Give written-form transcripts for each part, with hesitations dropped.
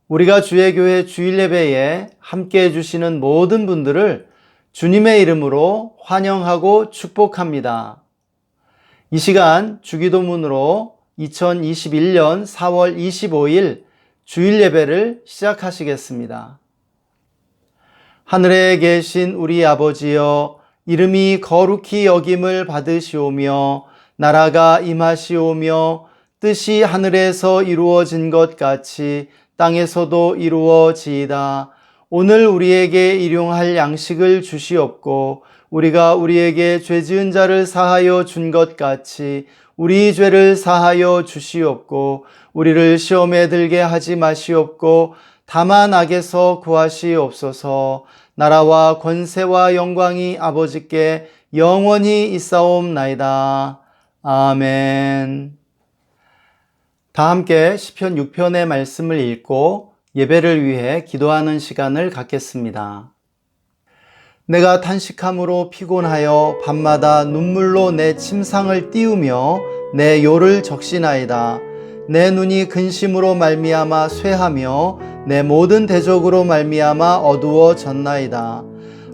우리가 주의 교회 주일 예배에 함께 해주시는 모든 분들을 주님의 이름으로 환영하고 축복합니다. 이 시간 주기도문으로 2021년 4월 25일 주일 예배를 시작하시겠습니다. 하늘에 계신 우리 아버지여, 이름이 거룩히 여김을 받으시오며 나라가 임하시오며 뜻이 하늘에서 이루어진 것 같이 땅에서도 이루어지이다. 오늘 우리에게 일용할 양식을 주시옵고 우리가 우리에게 죄 지은 자를 사하여 준 것 같이 우리 죄를 사하여 주시옵고 우리를 시험에 들게 하지 마시옵고 다만 악에서 구하시옵소서. 나라와 권세와 영광이 아버지께 영원히 있사옵나이다. 아멘. 다 함께 시편 6편의 말씀을 읽고 예배를 위해 기도하는 시간을 갖겠습니다. 내가 탄식함으로 피곤하여 밤마다 눈물로 내 침상을 띄우며 내 요를 적시나이다. 내 눈이 근심으로 말미암아 쇠하며 내 모든 대적으로 말미암아 어두워졌나이다.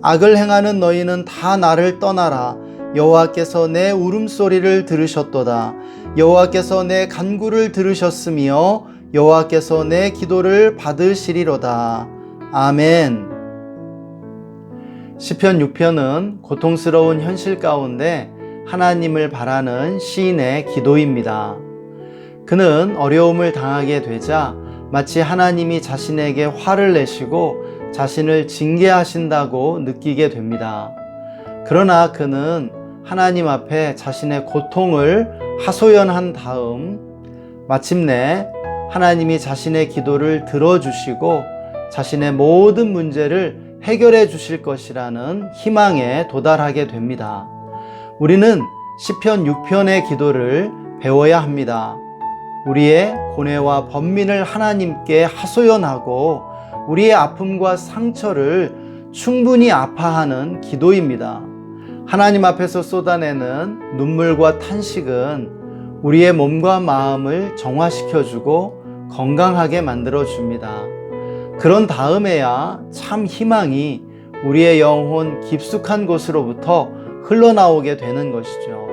악을 행하는 너희는 다 나를 떠나라. 여호와께서 내 울음소리를 들으셨도다. 여호와께서 내 간구를 들으셨으며 여호와께서 내 기도를 받으시리로다. 아멘. 시편 6편은 고통스러운 현실 가운데 하나님을 바라는 시인의 기도입니다. 그는 어려움을 당하게 되자 마치 하나님이 자신에게 화를 내시고 자신을 징계하신다고 느끼게 됩니다. 그러나 그는 하나님 앞에 자신의 고통을 하소연한 다음 마침내 하나님이 자신의 기도를 들어주시고 자신의 모든 문제를 해결해 주실 것이라는 희망에 도달하게 됩니다. 우리는 시편 6편의 기도를 배워야 합니다. 우리의 고뇌와 번민을 하나님께 하소연하고 우리의 아픔과 상처를 충분히 아파하는 기도입니다. 하나님 앞에서 쏟아내는 눈물과 탄식은 우리의 몸과 마음을 정화시켜주고 건강하게 만들어줍니다. 그런 다음에야 참 희망이 우리의 영혼 깊숙한 곳으로부터 흘러나오게 되는 것이죠.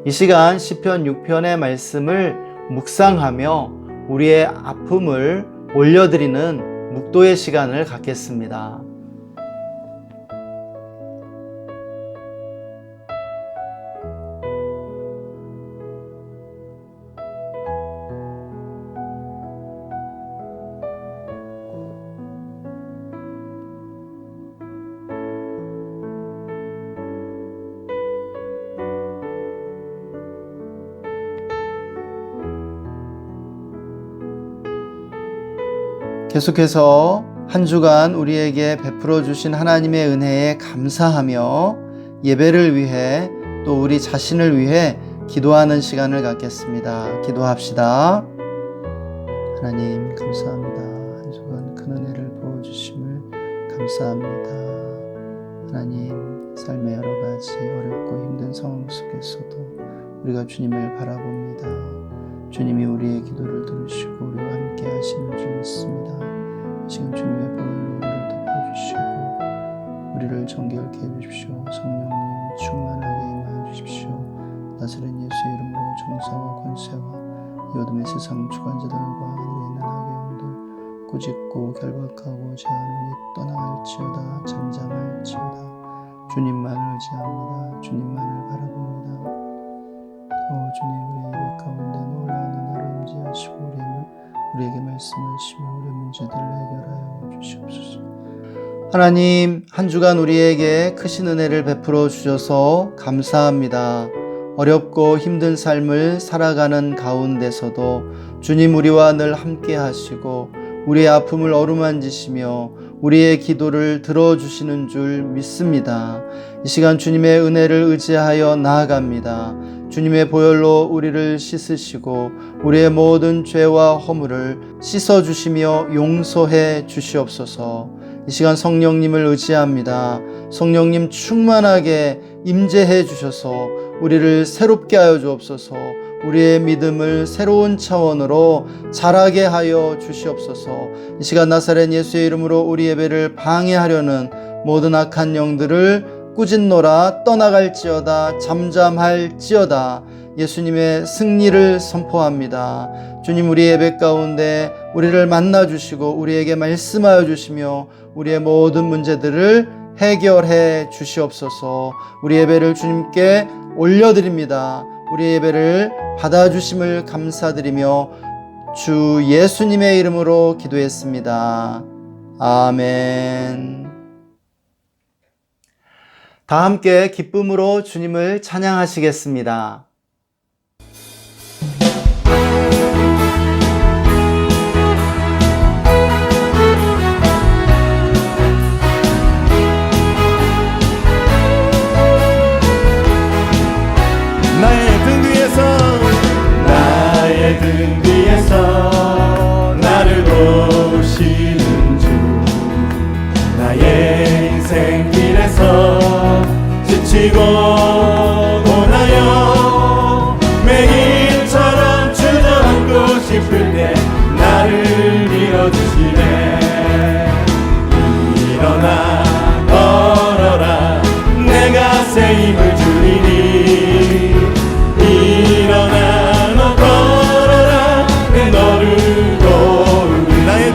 이 시간 시편 6편의 말씀을 묵상하며 우리의 아픔을 올려드리는 묵도의 시간을 갖겠습니다. 계속해서 한 주간 우리에게 베풀어 주신 하나님의 은혜에 감사하며 예배를 위해 또 우리 자신을 위해 기도하는 시간을 갖겠습니다. 기도합시다. 하나님 감사합니다. 한 주간 큰 은혜를 부어주심을 감사합니다. 하나님, 삶의 여러 가지 어렵고 힘든 상황 속에서도 우리가 주님을 바라봅니다. 주님이 우리의 기도를 들으시고 우리와 함께 하시는 줄 믿습니다. 지금 주님의 보혈로 우리를 덮어주시고 우리를 정결케 해주십시오. 성령님 충만하게 임하여 주십시오. 나사렛 예수의 이름으로 정사와 권세와 이 어둠의 세상 주관자들과 하늘에 있는 악의 영들 꾸짖고 결박하고 제한을 떠나갈지어다. 잠잠할지어다. 주님만을 의지합니다. 주님만을 바라봅니다. 주님, 우리의 예배 가운데 놀라운 은혜로 임재하시고 우리에게 말씀하시며 우리의 문제들을 해결하여 주시옵소서. 하나님, 한 주간 우리에게 크신 은혜를 베풀어 주셔서 감사합니다. 어렵고 힘든 삶을 살아가는 가운데서도 주님 우리와 늘 함께 하시고 우리의 아픔을 어루만지시며 우리의 기도를 들어주시는 줄 믿습니다. 이 시간 주님의 은혜를 의지하여 나아갑니다. 주님의 보혈로 우리를 씻으시고 우리의 모든 죄와 허물을 씻어주시며 용서해 주시옵소서. 이 시간 성령님을 의지합니다. 성령님 충만하게 임재해 주셔서 우리를 새롭게 하여 주옵소서. 우리의 믿음을 새로운 차원으로 자라게 하여 주시옵소서. 이 시간 나사렛 예수의 이름으로 우리 예배를 방해하려는 모든 악한 영들을 꾸짖노라 떠나갈지어다 잠잠할지어다. 예수님의 승리를 선포합니다. 주님, 우리 예배 가운데 우리를 만나 주시고 우리에게 말씀하여 주시며 우리의 모든 문제들을 해결해 주시옵소서. 우리 예배를 주님께 올려드립니다. 우리 예배를 받아주심을 감사드리며 주 예수님의 이름으로 기도했습니다. 아멘. 다 함께 기쁨으로 주님을 찬양하시겠습니다. 나의 등 뒤에서 나를 도우시는 주, 나의 인생 길에서 지치고 고나여 매일처럼 주저앉고 싶을 때 나를 밀어주시네. 일어나 걸어라 내가 새 힘을 주리니. 일어나 너 걸어라 내 너를 도우리. 나의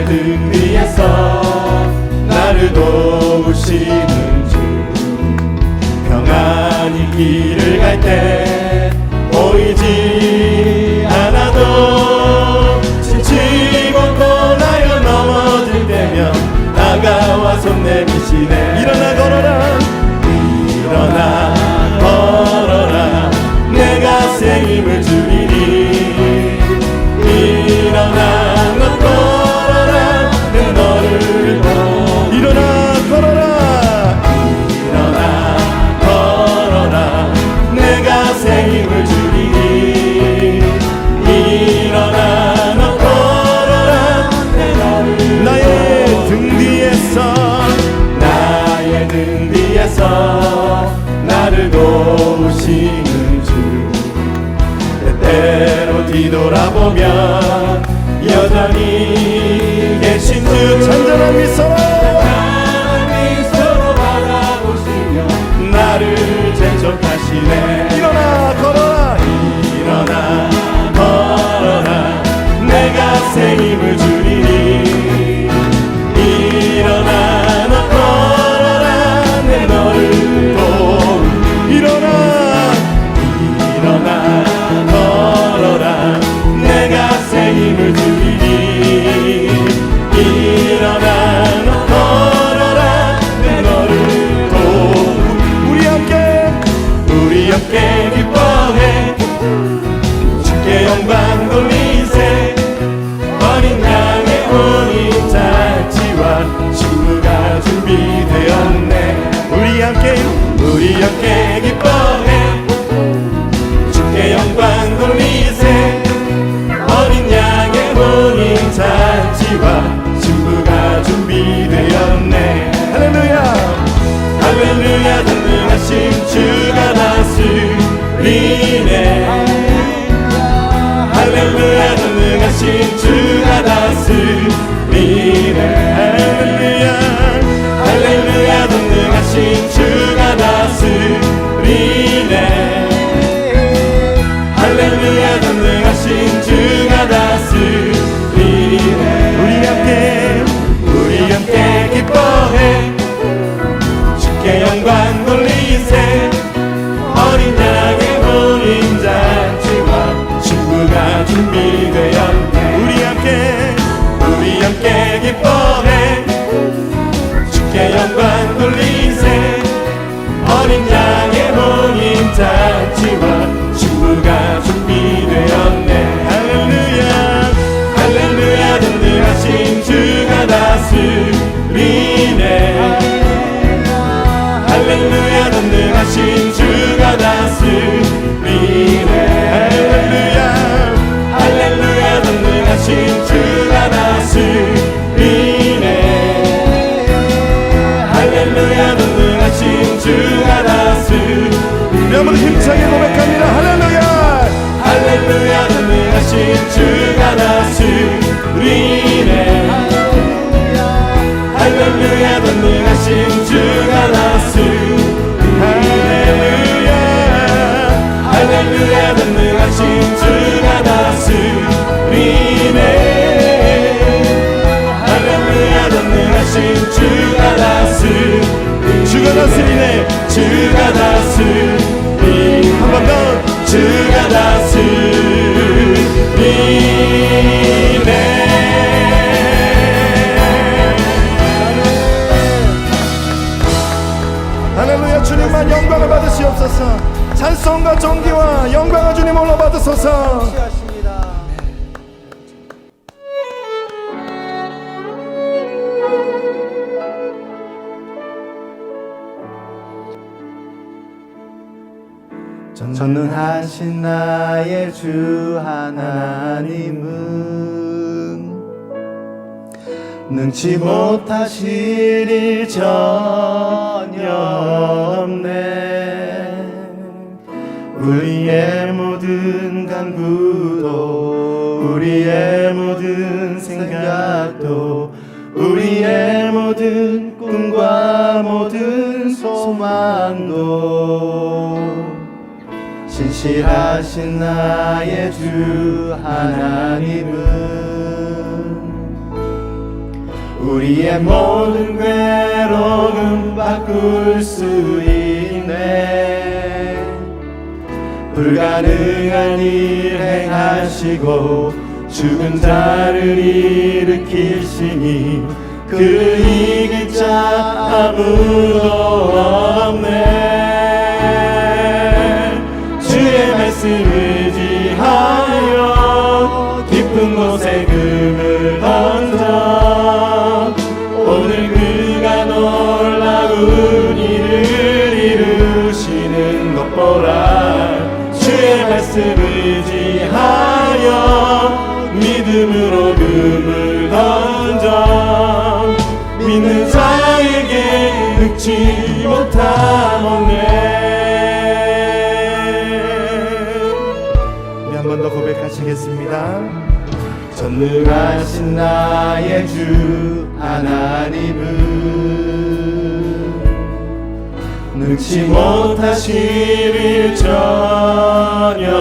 등 뒤에서 나를 도우시는 주, 평안히 길을 갈 때 보이지 않아도 지치고 고나여 넘어질 때면 다가와 손 내미시네. 일어나 걸어라 내가 새 힘을 주리니. 일어나 너 걸어라 내 너를 도우리. 일어나 걸어라 내가 새 힘을 주리니. 일어나 너 걸어라 내 너를. 나의 등 뒤에서 나를 도우시는 주, 때때로 뒤돌아보면 여전히 계신 주. 잔잔한 미소로 바라보시며 나를 재촉하시네. 일어나 걸어라 내가 새 힘을 주리니. 일어나 너 걸어라 내 너를 도우리. 일어나 걸어라 내가 새 힘을 주리니. 일어나 너 걸어라 내 너를 도우리. 우리 함께 기뻐해 주께 영광 돌리세. 어린 양의 혼인 잔치와 신부가 준비되었네. 우리 함께 기뻐해 주께 영광 돌리세. 어린 양의 혼인 잔치와 신부가 준비되었네. 할렐루야 전능하신 주가 다스리네. 할렐루야 전능하신 주가 다스리네. 할렐루야 전능하신 주가 다스리네. 할렐루야 전능하신 주가 다스리네. 우리 함께 기뻐해 주께 영광 돌리세. 어린 양의 혼인 잔치와 신부가 준비되었네. 우리 함께 기뻐해 주께 영광 돌리세. 어린 양의 혼인 잔치와 신부가 준비되었네. 할렐루야 전능하신 주가 다스리네. 할렐루야 전능하신 주가 다스리네. 할렐루야 전능하신 주가 다스리네. 할렐루야 전능하신 주가 다스리네. 우리 한번 힘차게 고백합니다. 우리네 할렐루야 전능하신 주가 다스리네 할렐루야 전능하신 주가 다스리네 할렐루야 전능하신 주가 다스리네 주가 다스리네 한 번 더 주가 다스리네 할렐루야 주님만 영광을 받으시옵소서. 찬송과 존귀와 영광을 주님 올라 받으소서. 전능하신 나의 주 하나님은 능치 못하실 일 전혀 없네. 우리의 모든 간구도 우리의 모든 생각도 우리의 모든 꿈과 모든 소망도 신실하신 나의 주 하나님은 우리의 모든 괴로움 바꿀 수 있네. 불가능한 일 행하시고 죽은 자를 일으키시니 그 이길 자 아무도 없네. 주의 말씀 의지하여 깊은 곳에 금을 던져 오늘 그가 놀라운 일을 이루시는 것 보라. 주의 말씀 의지하여 믿음으로 금을 던져 믿는 자에게 늙지 못하오네. 한 번 더 고백하시겠습니다. 전능하신 나의 주 하나님은 능치 못하실 일 전혀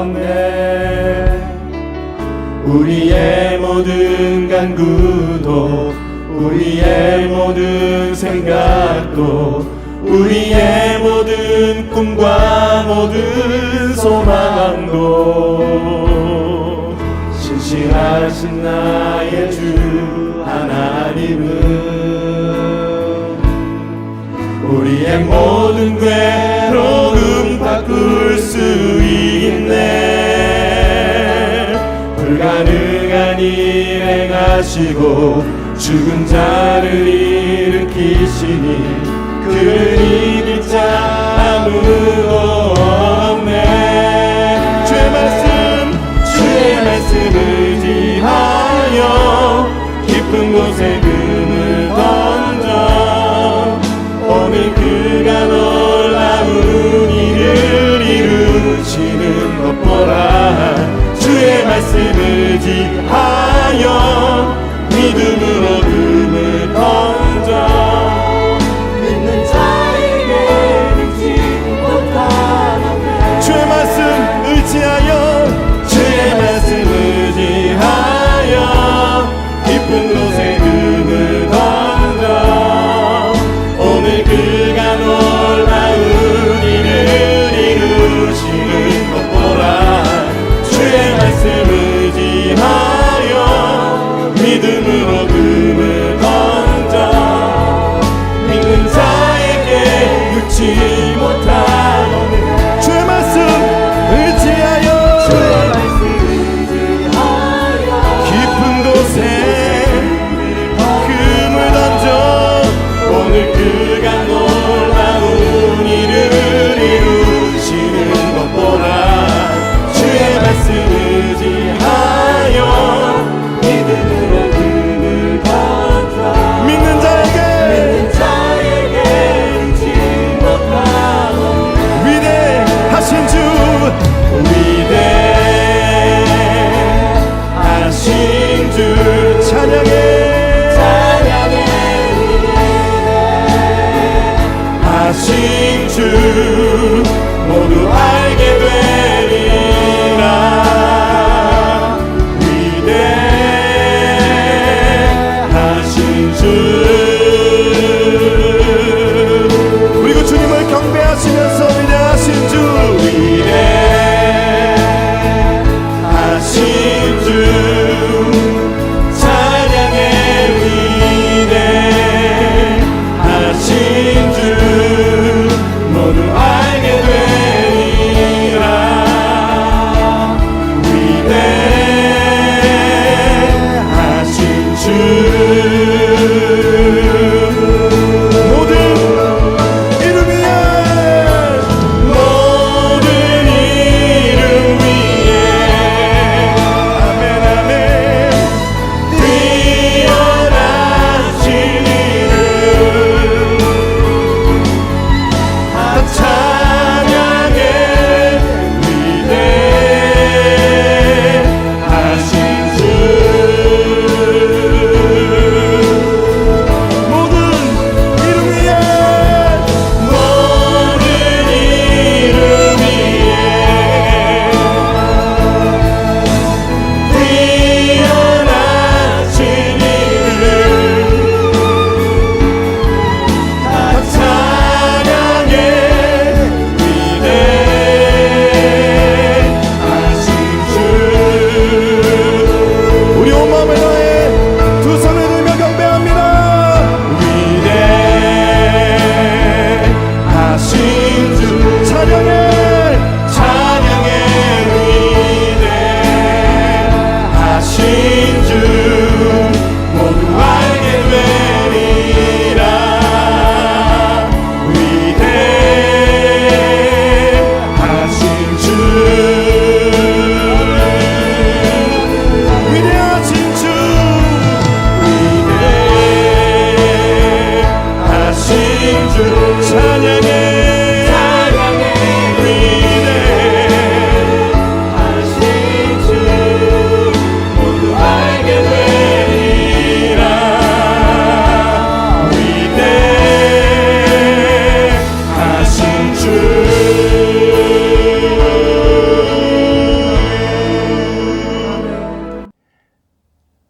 없네. 우리의 모든 간구도 우리의 모든 생각도 우리의 모든 꿈과 모든 소망도 신실하신 나의 주 하나님은 우리의 모든 괴로움 바꿀 수 있네. 불가능한 일 행하시고 죽은 자를 일으키시니 그를 이길 자 아무도 없네. 주의 말씀 의지하여 깊은 곳에 금을 던져 오늘 그가 놀라운 일을 이루시는 것 보라. 주의 말씀 의지하여 믿음으로 금을 던져 믿는 자에게 늙지 못하는 주의 말씀 의지하여 주의 말씀 의지하여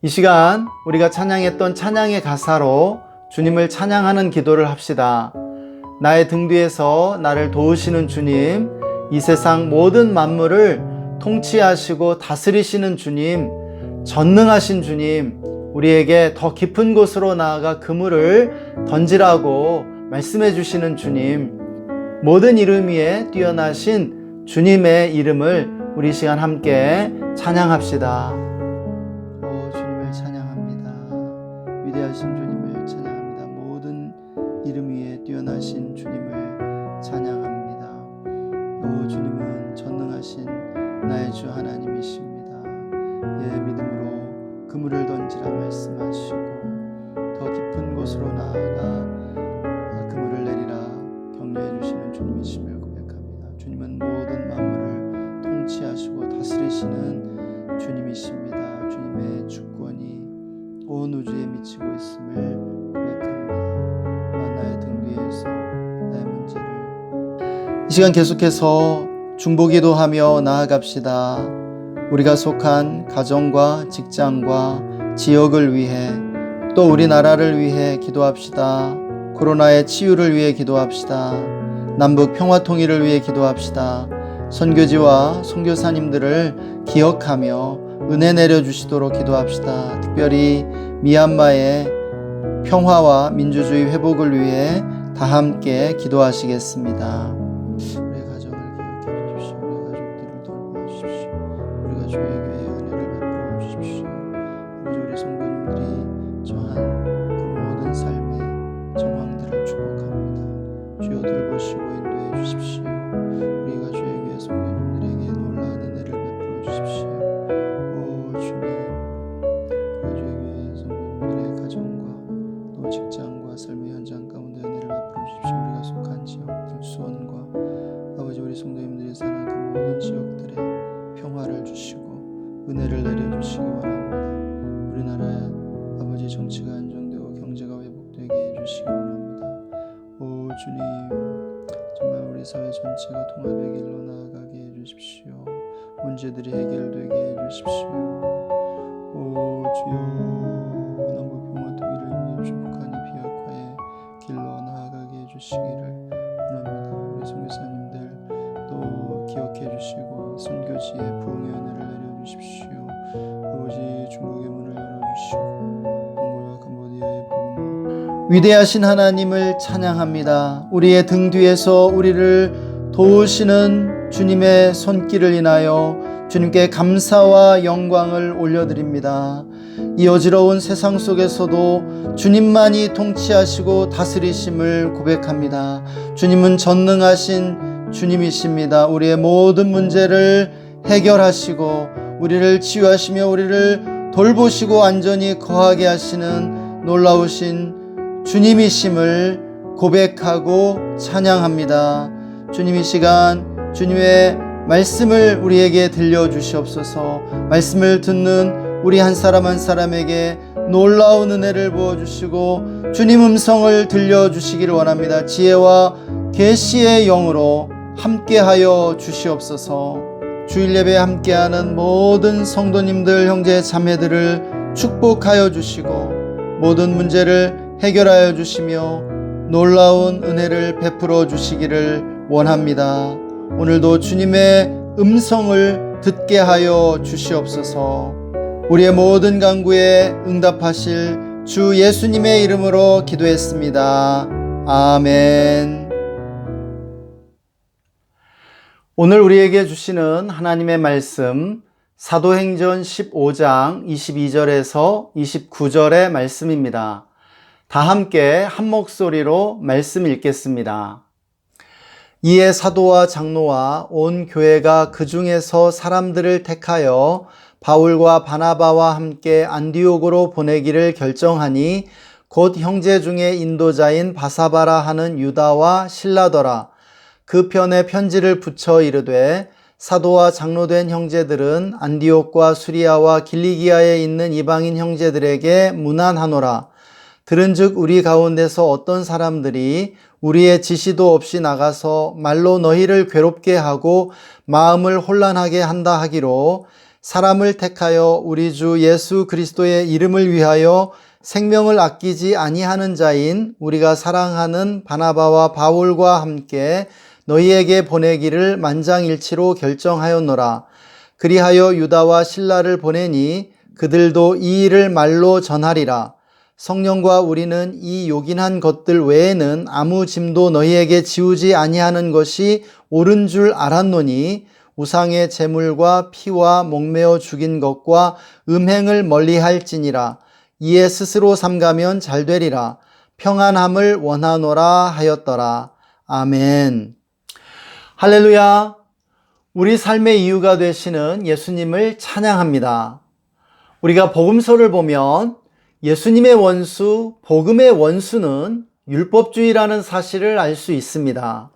이 시간 우리가 찬양했던 찬양의 가사로 주님을 찬양하는 기도를 합시다. 나의 등 뒤에서 나를 도우시는 주님, 이 세상 모든 만물을 통치하시고 다스리시는 주님, 전능하신 주님, 우리에게 더 깊은 곳으로 나아가 그물을 던지라고 말씀해 주시는 주님, 모든 이름 위에 뛰어나신 주님의 이름을 우리 시간 함께 찬양합시다. 주님을 찬양합니다. 위대하신 주님을 찬양합니다. 모든 이름 위에 뛰어나신 주님을 찬양합니다. 주님은 전능하신 나의 주 하나님이십니다. 믿음으로 그물을 던지라 말씀하시고 더 깊은 곳으로 나아가 그물을 내리라 격려해 주시는 주님이심을 고백합니다. 주님은 모든 만물을 통치하시고 다스리시는 주님이십니다. 주님의 주권이 온 우주에 미치고 있음을 고백합니다. 나의 등 뒤에서 나의 문제를 이 시간 계속해서 중보기도하며 나아갑시다. 우리가 속한 가정과 직장과 지역을 위해 또 우리나라를 위해 기도합시다. 코로나의 치유를 위해 기도합시다. 남북 평화통일을 위해 기도합시다. 선교지와 선교사님들을 기억하며 은혜 내려주시도록 기도합시다. 특별히 미얀마의 평화와 민주주의 회복을 위해 다 함께 기도하시겠습니다. 우리의 가정을 기억해 주십시오. 우리의 가족들을 돌보아주십시오. 우리가 주의 교회에 은혜를 베풀어 주십시오. 아버지, 우리 성도님들이 처한 그 모든 삶의 정황들을 축복합니다. 주여 돌보시고 인도해 주십시오. 우리가 주의 교회 성도님들에게 놀라운 은혜를 베풀어 주십시오. 오 주님, 우리가 주의 교회 성도님들의 가정과 또 직장과 삶의 현장 가운데 은혜를 베풀어 주십시오. 우리가 속한 지역들, 수원과 아버지, 우리 성도님들이 사는 그 모든 지역들에 평화를 주시고 은혜를 내려주시기 원합니다. 우리나라의 아버지 정치가 안정되고 경제가 회복되게 해주시기 원합니다. 오 주님, 정말 우리 사회 전체가 통합의 길로 나아가게 해주십시오. 문제들이 해결되게 해주십시오. 오 주여, 남북 평화 통일을 위해 축복하니 비핵화의 길로 나아가게 해주시기를 원합니다. 우리 선교사님들 또 기억해 주시고 선교지에 부흥의 은혜를 내려주십시오. 아버지, 중국의 문을 열어주시고 몽골과 캄보디아의 복음을 위대하신 하나님을 찬양합니다. 우리의 등 뒤에서 우리를 도우시는 주님의 손길을 인하여 주님께 감사와 영광을 올려드립니다. 이 어지러운 세상 속에서도 주님만이 통치하시고 다스리심을 고백합니다. 주님은 전능하신 주님이십니다. 우리의 모든 문제를 해결하시고 우리를 치유하시며 우리를 돌보시고 안전히 거하게 하시는 놀라우신 주님이심을 고백하고 찬양합니다. 주님, 이 시간 주님의 말씀을 우리에게 들려주시옵소서. 말씀을 듣는 우리 한 사람 한 사람에게 놀라운 은혜를 부어주시고 주님 음성을 들려주시기를 원합니다. 지혜와 계시의 영으로 함께하여 주시옵소서. 주일 예배에 함께하는 모든 성도님들, 형제 자매들을 축복하여 주시고 모든 문제를 해결하여 주시며 놀라운 은혜를 베풀어 주시기를 원합니다. 오늘도 주님의 음성을 듣게 하여 주시옵소서. 우리의 모든 간구에 응답하실 주 예수님의 이름으로 기도했습니다. 아멘. 오늘 우리에게 주시는 하나님의 말씀, 사도행전 15장 22절에서 29절의 말씀입니다. 다 함께 한 목소리로 말씀 읽겠습니다. 이에 사도와 장로와 온 교회가 그 중에서 사람들을 택하여 바울과 바나바와 함께 안디옥으로 보내기를 결정하니 곧 형제 중에 인도자인 바사바라 하는 유다와 실라더라. 그 편에 편지를 붙여 이르되 사도와 장로된 형제들은 안디옥과 수리아와 길리기아에 있는 이방인 형제들에게 문안하노라. 들은즉 우리 가운데서 어떤 사람들이 우리의 지시도 없이 나가서 말로 너희를 괴롭게 하고 마음을 혼란하게 한다 하기로 사람을 택하여 우리 주 예수 그리스도의 이름을 위하여 생명을 아끼지 아니하는 자인 우리가 사랑하는 바나바와 바울과 함께 너희에게 보내기를 만장일치로 결정하였노라. 그리하여 유다와 실라를 보내니 그들도 이 일을 말로 전하리라. 성령과 우리는 이 요긴한 것들 외에는 아무 짐도 너희에게 지우지 아니하는 것이 옳은 줄 알았노니 우상의 제물과 피와 목매어 죽인 것과 음행을 멀리할지니라. 이에 스스로 삼가면 잘되리라. 평안함을 원하노라 하였더라. 아멘. 할렐루야. 우리 삶의 이유가 되시는 예수님을 찬양합니다. 우리가 복음서를 보면 예수님의 원수, 복음의 원수는 율법주의라는 사실을 알 수 있습니다.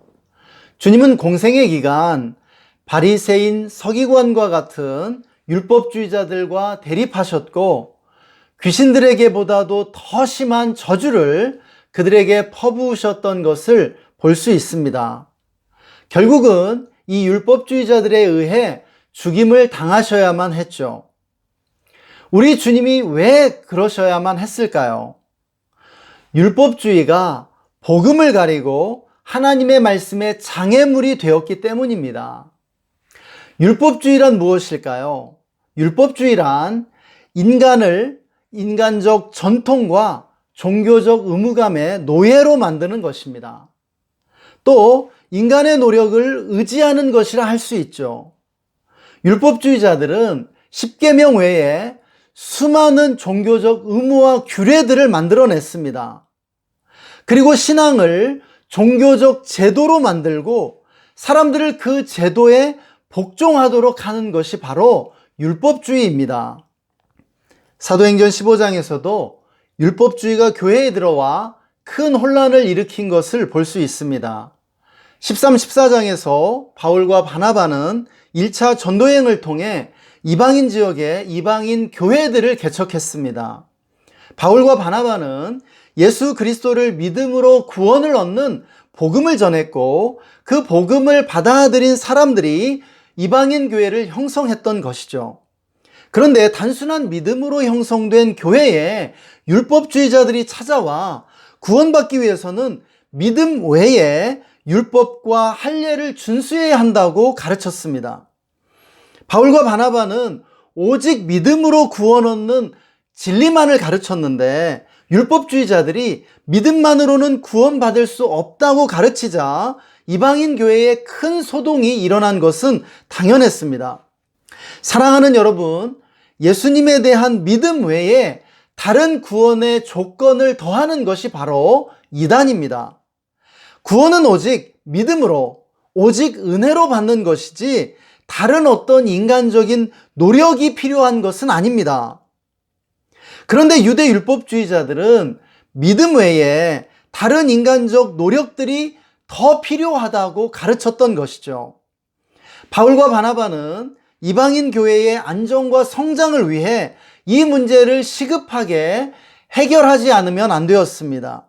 주님은 공생의 기간 바리새인 서기관과 같은 율법주의자들과 대립하셨고 귀신들에게보다도 더 심한 저주를 그들에게 퍼부으셨던 것을 볼 수 있습니다. 결국은 이 율법주의자들에 의해 죽임을 당하셔야만 했죠. 우리 주님이 왜 그러셔야만 했을까요? 율법주의가 복음을 가리고 하나님의 말씀에 장애물이 되었기 때문입니다. 율법주의란 무엇일까요? 율법주의란 인간을 인간적 전통과 종교적 의무감의 노예로 만드는 것입니다. 또 인간의 노력을 의지하는 것이라 할 수 있죠. 율법주의자들은 십계명 외에 수많은 종교적 의무와 규례들을 만들어냈습니다. 그리고 신앙을 종교적 제도로 만들고 사람들을 그 제도에 복종하도록 하는 것이 바로 율법주의입니다. 사도행전 15장에서도 율법주의가 교회에 들어와 큰 혼란을 일으킨 것을 볼 수 있습니다. 13, 14장에서 바울과 바나바는 1차 전도여행을 통해 이방인 지역에 이방인 교회들을 개척했습니다. 바울과 바나바는 예수 그리스도를 믿음으로 구원을 얻는 복음을 전했고 그 복음을 받아들인 사람들이 이방인 교회를 형성했던 것이죠. 그런데 단순한 믿음으로 형성된 교회에 율법주의자들이 찾아와 구원받기 위해서는 믿음 외에 율법과 할례를 준수해야 한다고 가르쳤습니다. 바울과 바나바는 오직 믿음으로 구원 얻는 진리만을 가르쳤는데 율법주의자들이 믿음만으로는 구원받을 수 없다고 가르치자 이방인 교회에 큰 소동이 일어난 것은 당연했습니다. 사랑하는 여러분, 예수님에 대한 믿음 외에 다른 구원의 조건을 더하는 것이 바로 이단입니다. 구원은 오직 믿음으로, 오직 은혜로 받는 것이지 다른 어떤 인간적인 노력이 필요한 것은 아닙니다. 그런데 유대 율법주의자들은 믿음 외에 다른 인간적 노력들이 더 필요하다고 가르쳤던 것이죠. 바울과 바나바는 이방인 교회의 안정과 성장을 위해 이 문제를 시급하게 해결하지 않으면 안 되었습니다.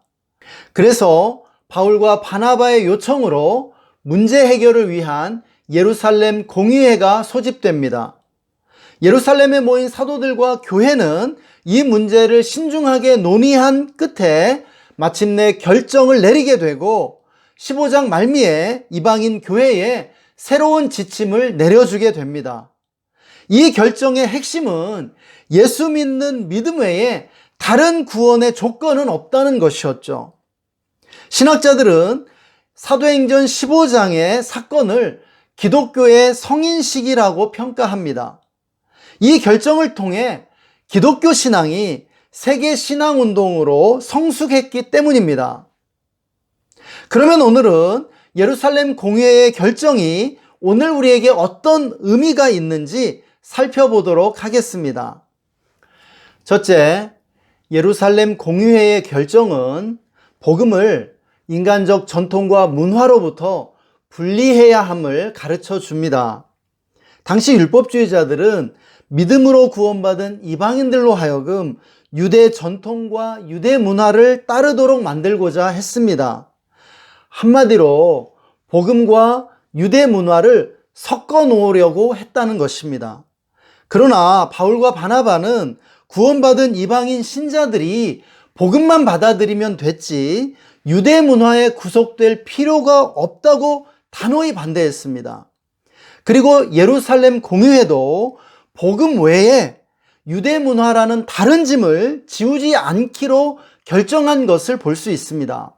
그래서 바울과 바나바의 요청으로 문제 해결을 위한 예루살렘 공의회가 소집됩니다. 예루살렘에 모인 사도들과 교회는 이 문제를 신중하게 논의한 끝에 마침내 결정을 내리게 되고 15장 말미에 이방인 교회에 새로운 지침을 내려주게 됩니다. 이 결정의 핵심은 예수 믿는 믿음 외에 다른 구원의 조건은 없다는 것이었죠. 신학자들은 사도행전 15장의 사건을 기독교의 성인식이라고 평가합니다. 이 결정을 통해 기독교 신앙이 세계 신앙운동으로 성숙했기 때문입니다. 그러면 오늘은 예루살렘 공회의 결정이 오늘 우리에게 어떤 의미가 있는지 살펴보도록 하겠습니다. 첫째, 예루살렘 공의회의 결정은 복음을 인간적 전통과 문화로부터 분리해야 함을 가르쳐 줍니다. 당시 율법주의자들은 믿음으로 구원받은 이방인들로 하여금 유대 전통과 유대 문화를 따르도록 만들고자 했습니다. 한마디로 복음과 유대 문화를 섞어 놓으려고 했다는 것입니다. 그러나 바울과 바나바는 구원받은 이방인 신자들이 복음만 받아들이면 됐지 유대 문화에 구속될 필요가 없다고 단호히 반대했습니다. 그리고 예루살렘 공의회도 복음 외에 유대 문화라는 다른 짐을 지우지 않기로 결정한 것을 볼 수 있습니다.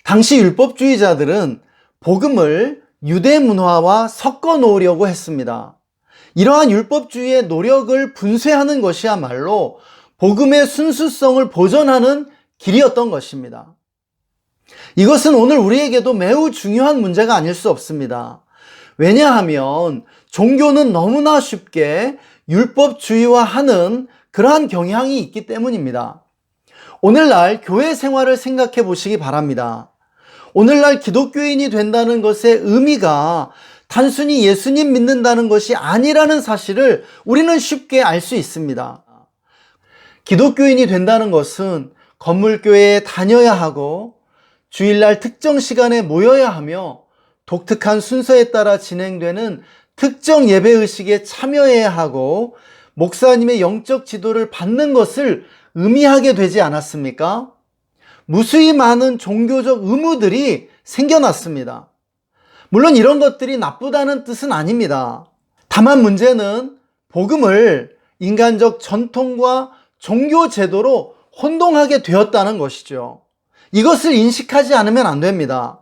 당시 율법주의자들은 복음을 유대 문화와 섞어 놓으려고 했습니다. 이러한 율법주의의 노력을 분쇄하는 것이야말로 복음의 순수성을 보존하는 길이었던 것입니다. 이것은 오늘 우리에게도 매우 중요한 문제가 아닐 수 없습니다. 왜냐하면 종교는 너무나 쉽게 율법주의화하는 그러한 경향이 있기 때문입니다. 오늘날 교회 생활을 생각해 보시기 바랍니다. 오늘날 기독교인이 된다는 것의 의미가 단순히 예수님 믿는다는 것이 아니라는 사실을 우리는 쉽게 알 수 있습니다. 기독교인이 된다는 것은 건물교회에 다녀야 하고 주일날 특정 시간에 모여야 하며 독특한 순서에 따라 진행되는 특정 예배의식에 참여해야 하고 목사님의 영적 지도를 받는 것을 의미하게 되지 않았습니까? 무수히 많은 종교적 의무들이 생겨났습니다. 물론 이런 것들이 나쁘다는 뜻은 아닙니다. 다만 문제는 복음을 인간적 전통과 종교 제도로 혼동하게 되었다는 것이죠. 이것을 인식하지 않으면 안 됩니다.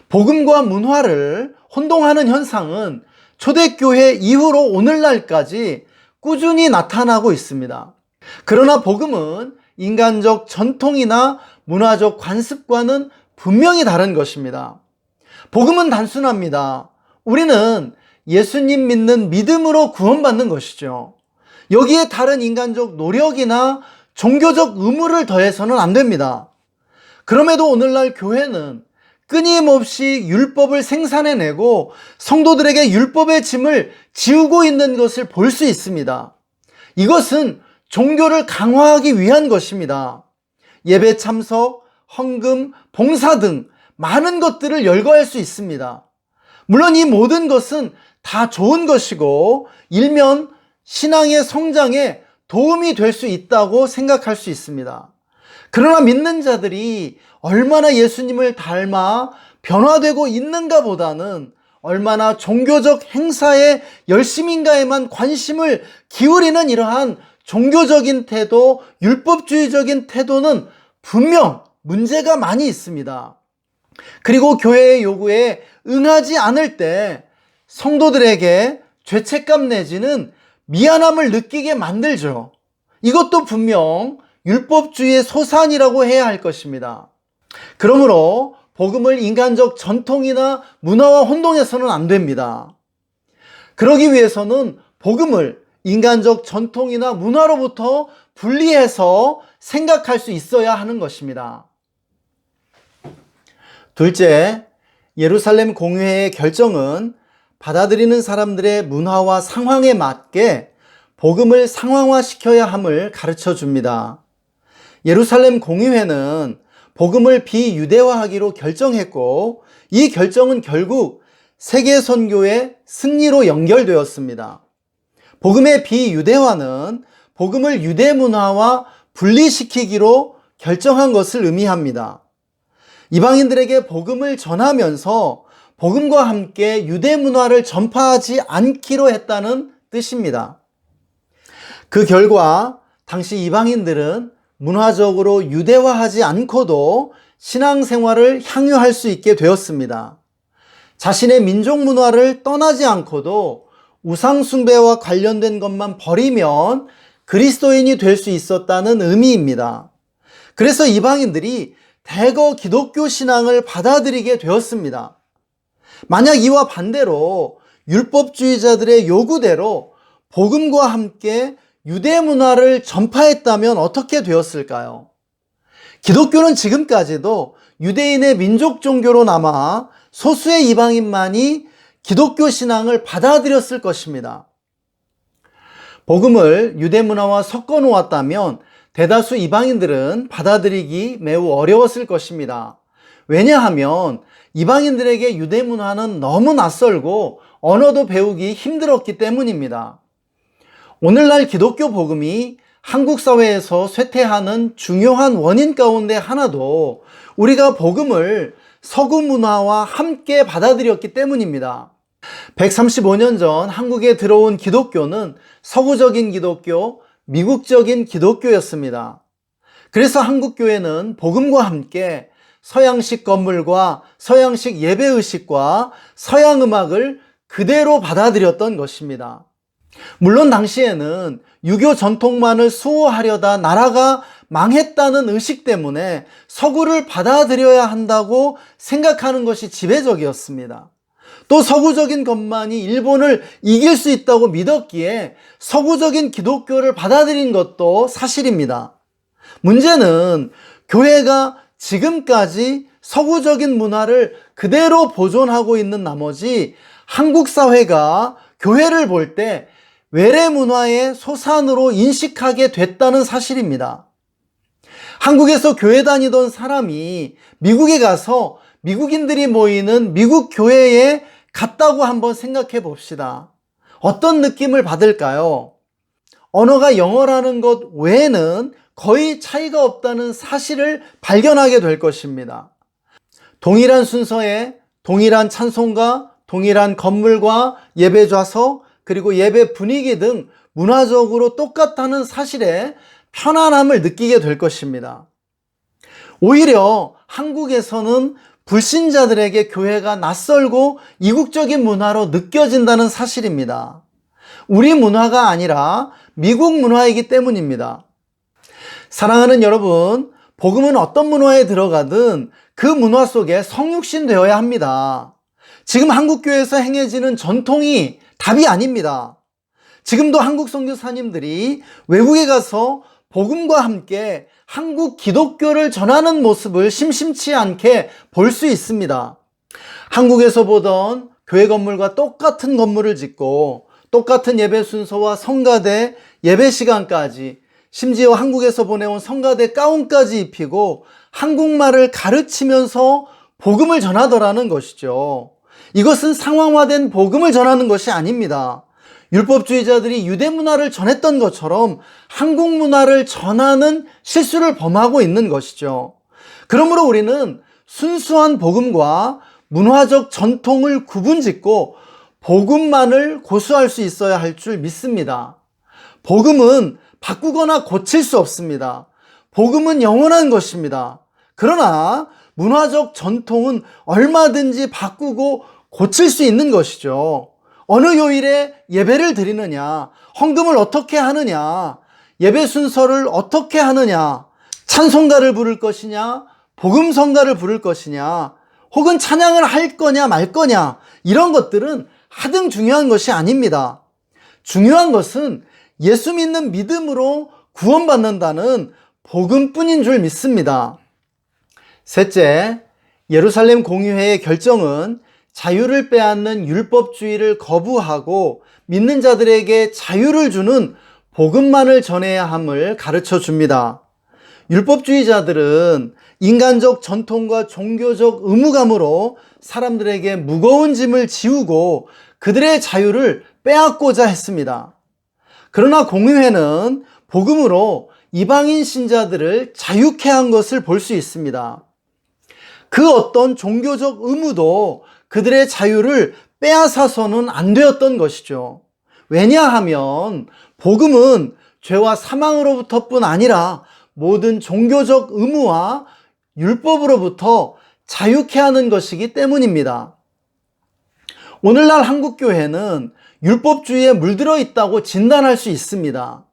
복음과 문화를 혼동하는 현상은 초대교회 이후로 오늘날까지 꾸준히 나타나고 있습니다. 그러나 복음은 인간적 전통이나 문화적 관습과는 분명히 다른 것입니다. 복음은 단순합니다. 우리는 예수님 믿는 믿음으로 구원받는 것이죠. 여기에 다른 인간적 노력이나 종교적 의무를 더해서는 안 됩니다. 그럼에도 오늘날 교회는 끊임없이 율법을 생산해내고 성도들에게 율법의 짐을 지우고 있는 것을 볼 수 있습니다. 이것은 종교를 강화하기 위한 것입니다. 예배 참석, 헌금, 봉사 등 많은 것들을 열거할 수 있습니다. 물론 이 모든 것은 다 좋은 것이고 일면 신앙의 성장에 도움이 될 수 있다고 생각할 수 있습니다. 그러나 믿는 자들이 얼마나 예수님을 닮아 변화되고 있는가 보다는 얼마나 종교적 행사에 열심인가에만 관심을 기울이는 이러한 종교적인 태도, 율법주의적인 태도는 분명 문제가 많이 있습니다. 그리고 교회의 요구에 응하지 않을 때 성도들에게 죄책감 내지는 미안함을 느끼게 만들죠. 이것도 분명 율법주의의 소산이라고 해야 할 것입니다. 그러므로 복음을 인간적 전통이나 문화와 혼동해서는 안 됩니다. 그러기 위해서는 복음을 인간적 전통이나 문화로부터 분리해서 생각할 수 있어야 하는 것입니다. 둘째, 예루살렘 공의회의 결정은 받아들이는 사람들의 문화와 상황에 맞게 복음을 상황화시켜야 함을 가르쳐 줍니다. 예루살렘 공의회는 복음을 비유대화하기로 결정했고 이 결정은 결국 세계 선교의 승리로 연결되었습니다. 복음의 비유대화는 복음을 유대 문화와 분리시키기로 결정한 것을 의미합니다. 이방인들에게 복음을 전하면서 복음과 함께 유대 문화를 전파하지 않기로 했다는 뜻입니다. 그 결과 당시 이방인들은 문화적으로 유대화하지 않고도 신앙생활을 향유할 수 있게 되었습니다. 자신의 민족 문화를 떠나지 않고도 우상숭배와 관련된 것만 버리면 그리스도인이 될 수 있었다는 의미입니다. 그래서 이방인들이 대거 기독교 신앙을 받아들이게 되었습니다. 만약 이와 반대로 율법주의자들의 요구대로 복음과 함께 유대 문화를 전파했다면 어떻게 되었을까요? 기독교는 지금까지도 유대인의 민족 종교로 남아 소수의 이방인만이 기독교 신앙을 받아들였을 것입니다. 복음을 유대 문화와 섞어 놓았다면 대다수 이방인들은 받아들이기 매우 어려웠을 것입니다. 왜냐하면 이방인들에게 유대 문화는 너무 낯설고 언어도 배우기 힘들었기 때문입니다. 오늘날 기독교 복음이 한국 사회에서 쇠퇴하는 중요한 원인 가운데 하나도 우리가 복음을 서구 문화와 함께 받아들였기 때문입니다. 135년 전 한국에 들어온 기독교는 서구적인 기독교, 미국적인 기독교였습니다. 그래서 한국 교회는 복음과 함께 서양식 건물과 서양식 예배의식과 서양 음악을 그대로 받아들였던 것입니다. 물론 당시에는 유교 전통만을 수호하려다 나라가 망했다는 의식 때문에 서구를 받아들여야 한다고 생각하는 것이 지배적이었습니다. 또 서구적인 것만이 일본을 이길 수 있다고 믿었기에 서구적인 기독교를 받아들인 것도 사실입니다. 문제는 교회가 지금까지 서구적인 문화를 그대로 보존하고 있는 나머지 한국 사회가 교회를 볼 때 외래 문화의 소산으로 인식하게 됐다는 사실입니다. 한국에서 교회 다니던 사람이 미국에 가서 미국인들이 모이는 미국 교회에 갔다고 한번 생각해 봅시다. 어떤 느낌을 받을까요? 언어가 영어라는 것 외에는 거의 차이가 없다는 사실을 발견하게 될 것입니다. 동일한 순서에 동일한 찬송가, 동일한 건물과 예배 좌석, 그리고 예배 분위기 등 문화적으로 똑같다는 사실에 편안함을 느끼게 될 것입니다. 오히려 한국에서는 불신자들에게 교회가 낯설고 이국적인 문화로 느껴진다는 사실입니다. 우리 문화가 아니라 미국 문화이기 때문입니다. 사랑하는 여러분, 복음은 어떤 문화에 들어가든 그 문화 속에 성육신 되어야 합니다. 지금 한국교회에서 행해지는 전통이 답이 아닙니다. 지금도 한국 선교사님들이 외국에 가서 복음과 함께 한국 기독교를 전하는 모습을 심심치 않게 볼 수 있습니다. 한국에서 보던 교회 건물과 똑같은 건물을 짓고 똑같은 예배 순서와 성가대, 예배 시간까지, 심지어 한국에서 보내온 성가대 가운까지 입히고 한국말을 가르치면서 복음을 전하더라는 것이죠. 이것은 상황화된 복음을 전하는 것이 아닙니다. 율법주의자들이 유대 문화를 전했던 것처럼 한국 문화를 전하는 실수를 범하고 있는 것이죠. 그러므로 우리는 순수한 복음과 문화적 전통을 구분짓고 복음만을 고수할 수 있어야 할 줄 믿습니다. 복음은 바꾸거나 고칠 수 없습니다. 복음은 영원한 것입니다. 그러나 문화적 전통은 얼마든지 바꾸고 고칠 수 있는 것이죠. 어느 요일에 예배를 드리느냐, 헌금을 어떻게 하느냐, 예배 순서를 어떻게 하느냐, 찬송가를 부를 것이냐, 복음성가를 부를 것이냐, 혹은 찬양을 할 거냐 말 거냐, 이런 것들은 하등 중요한 것이 아닙니다. 중요한 것은 예수 믿는 믿음으로 구원받는다는 복음뿐인 줄 믿습니다. 셋째, 예루살렘 공의회의 결정은 자유를 빼앗는 율법주의를 거부하고 믿는 자들에게 자유를 주는 복음만을 전해야 함을 가르쳐 줍니다. 율법주의자들은 인간적 전통과 종교적 의무감으로 사람들에게 무거운 짐을 지우고 그들의 자유를 빼앗고자 했습니다. 그러나 공의회는 복음으로 이방인 신자들을 자유케 한 것을 볼 수 있습니다. 그 어떤 종교적 의무도 그들의 자유를 빼앗아서는 안 되었던 것이죠. 왜냐하면 복음은 죄와 사망으로부터뿐 아니라 모든 종교적 의무와 율법으로부터 자유케 하는 것이기 때문입니다. 오늘날 한국교회는 율법주의에 물들어 있다고 진단할 수 있습니다.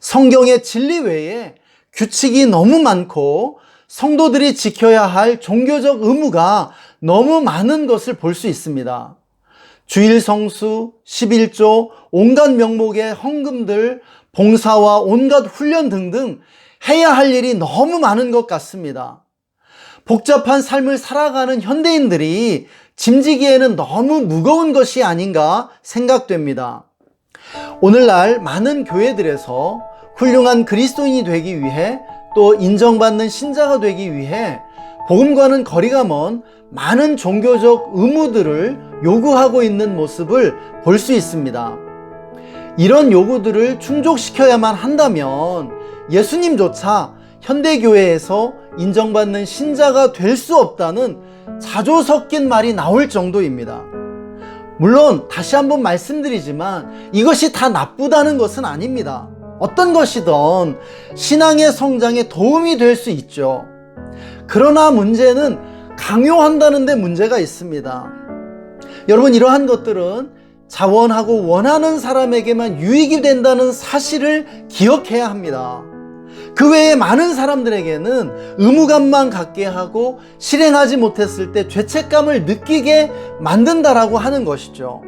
성경의 진리 외에 규칙이 너무 많고 성도들이 지켜야 할 종교적 의무가 너무 많은 것을 볼 수 있습니다. 주일 성수, 11조, 온갖 명목의 헌금들, 봉사와 온갖 훈련 등등 해야 할 일이 너무 많은 것 같습니다. 복잡한 삶을 살아가는 현대인들이 짐지기에는 너무 무거운 것이 아닌가 생각됩니다. 오늘날 많은 교회들에서 훌륭한 그리스도인이 되기 위해 또 인정받는 신자가 되기 위해 복음과는 거리가 먼 많은 종교적 의무들을 요구하고 있는 모습을 볼 수 있습니다. 이런 요구들을 충족시켜야만 한다면 예수님조차 현대교회에서 인정받는 신자가 될 수 없다는 자조 섞인 말이 나올 정도입니다. 물론 다시 한번 말씀드리지만 이것이 다 나쁘다는 것은 아닙니다. 어떤 것이든 신앙의 성장에 도움이 될 수 있죠. 그러나 문제는 강요한다는 데 문제가 있습니다. 여러분, 이러한 것들은 자원하고 원하는 사람에게만 유익이 된다는 사실을 기억해야 합니다. 그 외에 많은 사람들에게는 의무감만 갖게 하고 실행하지 못했을 때 죄책감을 느끼게 만든다라고 하는 것이죠.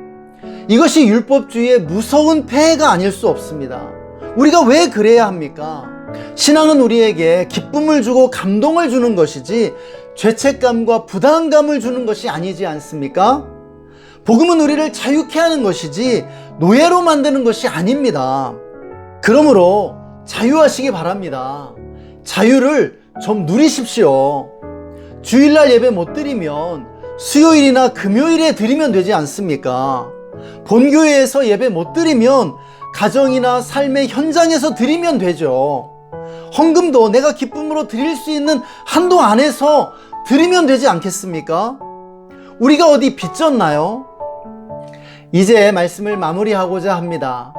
이것이 율법주의의 무서운 폐해가 아닐 수 없습니다. 우리가 왜 그래야 합니까? 신앙은 우리에게 기쁨을 주고 감동을 주는 것이지 죄책감과 부담감을 주는 것이 아니지 않습니까? 복음은 우리를 자유케 하는 것이지 노예로 만드는 것이 아닙니다. 그러므로 자유하시기 바랍니다. 자유를 좀 누리십시오. 주일날 예배 못 드리면 수요일이나 금요일에 드리면 되지 않습니까? 본교회에서 예배 못 드리면 가정이나 삶의 현장에서 드리면 되죠. 헌금도 내가 기쁨으로 드릴 수 있는 한도 안에서 드리면 되지 않겠습니까? 우리가 어디 빚졌나요? 이제 말씀을 마무리하고자 합니다.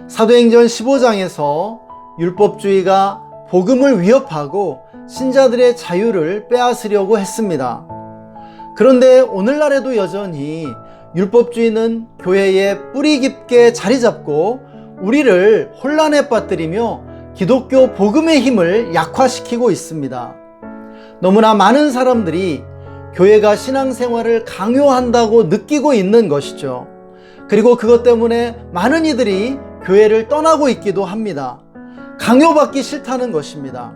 사도행전 15장에서 율법주의가 복음을 위협하고 신자들의 자유를 빼앗으려고 했습니다. 그런데 오늘날에도 여전히 율법주의는 교회에 뿌리 깊게 자리 잡고 우리를 혼란에 빠뜨리며 기독교 복음의 힘을 약화시키고 있습니다. 너무나 많은 사람들이 교회가 신앙생활을 강요한다고 느끼고 있는 것이죠. 그리고 그것 때문에 많은 이들이 교회를 떠나고 있기도 합니다. 강요받기 싫다는 것입니다.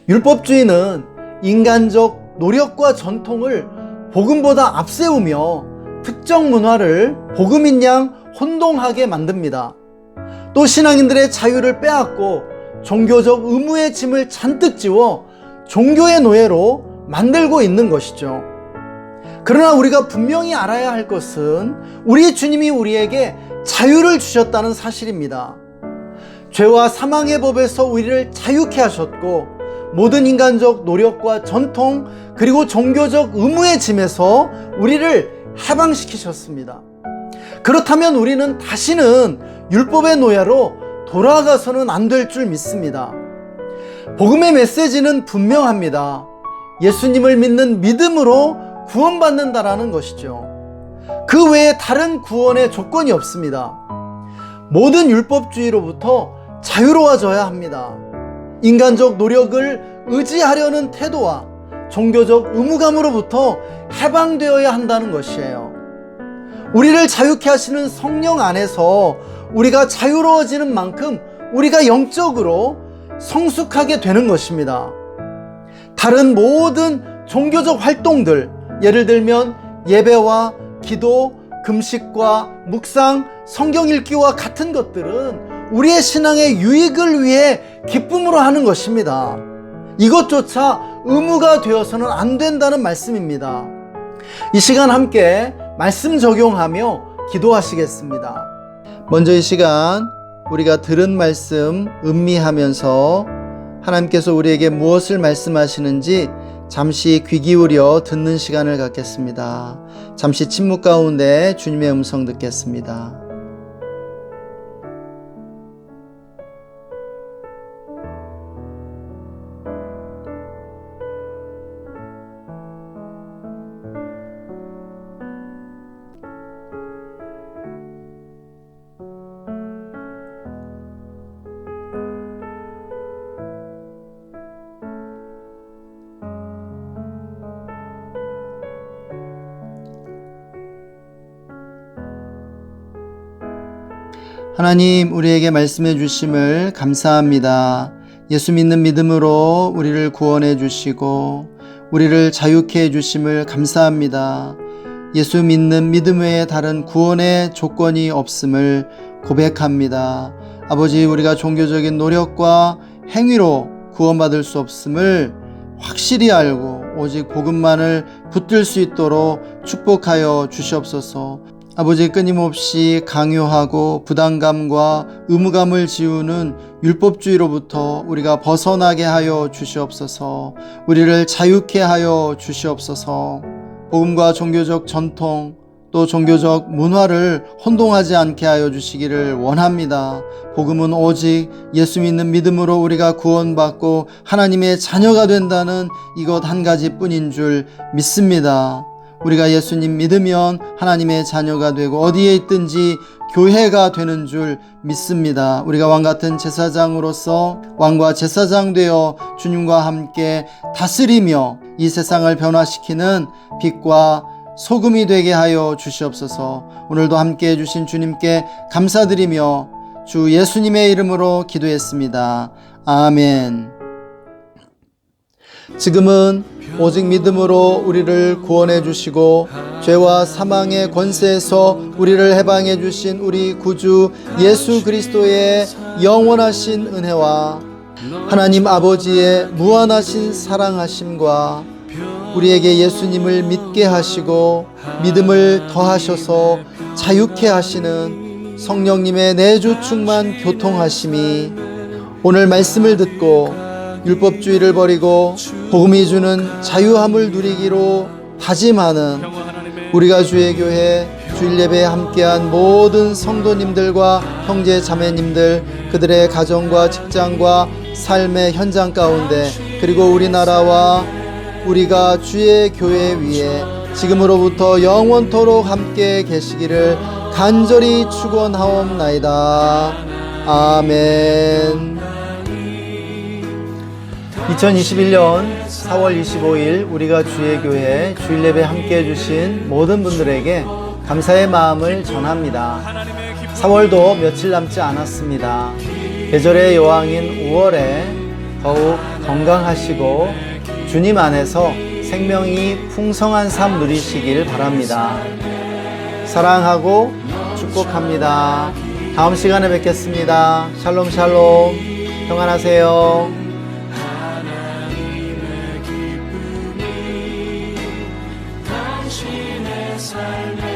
율법주의는 인간적 노력과 전통을 복음보다 앞세우며 특정 문화를 복음인 양 혼동하게 만듭니다. 또 신앙인들의 자유를 빼앗고 종교적 의무의 짐을 잔뜩 지워 종교의 노예로 만들고 있는 것이죠. 그러나 우리가 분명히 알아야 할 것은 우리 주님이 우리에게 자유를 주셨다는 사실입니다. 죄와 사망의 법에서 우리를 자유케 하셨고 모든 인간적 노력과 전통 그리고 종교적 의무의 짐에서 우리를 해방시키셨습니다. 그렇다면 우리는 다시는 율법의 노예로 돌아가서는 안 될 줄 믿습니다. 복음의 메시지는 분명합니다. 예수님을 믿는 믿음으로 구원받는다라는 것이죠. 그 외에 다른 구원의 조건이 없습니다. 모든 율법주의로부터 자유로워져야 합니다. 인간적 노력을 의지하려는 태도와 종교적 의무감으로부터 해방되어야 한다는 것이에요. 우리를 자유케 하시는 성령 안에서 우리가 자유로워지는 만큼 우리가 영적으로 성숙하게 되는 것입니다. 다른 모든 종교적 활동들, 예를 들면 예배와 기도, 금식과 묵상, 성경 읽기와 같은 것들은 우리의 신앙의 유익을 위해 기쁨으로 하는 것입니다. 이것조차 의무가 되어서는 안 된다는 말씀입니다. 이 시간 함께 말씀 적용하며 기도하시겠습니다. 먼저 이 시간 우리가 들은 말씀 음미하면서 하나님께서 우리에게 무엇을 말씀하시는지 잠시 귀 기울여 듣는 시간을 갖겠습니다. 잠시 침묵 가운데 주님의 음성 듣겠습니다. 하나님, 우리에게 말씀해 주심을 감사합니다. 예수 믿는 믿음으로 우리를 구원해 주시고 우리를 자유케 해 주심을 감사합니다. 예수 믿는 믿음 외에 다른 구원의 조건이 없음을 고백합니다. 아버지, 우리가 종교적인 노력과 행위로 구원받을 수 없음을 확실히 알고 오직 복음만을 붙들 수 있도록 축복하여 주시옵소서. 아버지, 끊임없이 강요하고 부담감과 의무감을 지우는 율법주의로부터 우리가 벗어나게 하여 주시옵소서. 우리를 자유케 하여 주시옵소서. 복음과 종교적 전통 또 종교적 문화를 혼동하지 않게 하여 주시기를 원합니다. 복음은 오직 예수 믿는 믿음으로 우리가 구원받고 하나님의 자녀가 된다는 이것 한 가지뿐인 줄 믿습니다. 우리가 예수님 믿으면 하나님의 자녀가 되고 어디에 있든지 교회가 되는 줄 믿습니다. 우리가 왕같은 제사장으로서 왕과 제사장 되어 주님과 함께 다스리며 이 세상을 변화시키는 빛과 소금이 되게 하여 주시옵소서. 오늘도 함께 해주신 주님께 감사드리며 주 예수님의 이름으로 기도했습니다. 아멘. 지금은 오직 믿음으로 우리를 구원해 주시고 죄와 사망의 권세에서 우리를 해방해 주신 우리 구주 예수 그리스도의 영원하신 은혜와 하나님 아버지의 무한하신 사랑하심과 우리에게 예수님을 믿게 하시고 믿음을 더하셔서 자유케 하시는 성령님의 내주 충만 교통하심이 오늘 말씀을 듣고 율법주의를 버리고 복음이 주는 자유함을 누리기로 다짐하는 우리가 주의 교회 주일 예배에 함께한 모든 성도님들과 형제 자매님들, 그들의 가정과 직장과 삶의 현장 가운데, 그리고 우리나라와 우리가 주의 교회 위에 지금으로부터 영원토록 함께 계시기를 간절히 축원하옵나이다. 아멘. 2021년 4월 25일 우리가 주의 교회 주일 예배 함께 해주신 모든 분들에게 감사의 마음을 전합니다. 4월도 며칠 남지 않았습니다. 계절의 여왕인 5월에 더욱 건강하시고 주님 안에서 생명이 풍성한 삶 누리시길 바랍니다. 사랑하고 축복합니다. 다음 시간에 뵙겠습니다. 샬롬 샬롬. 평안하세요. 삶에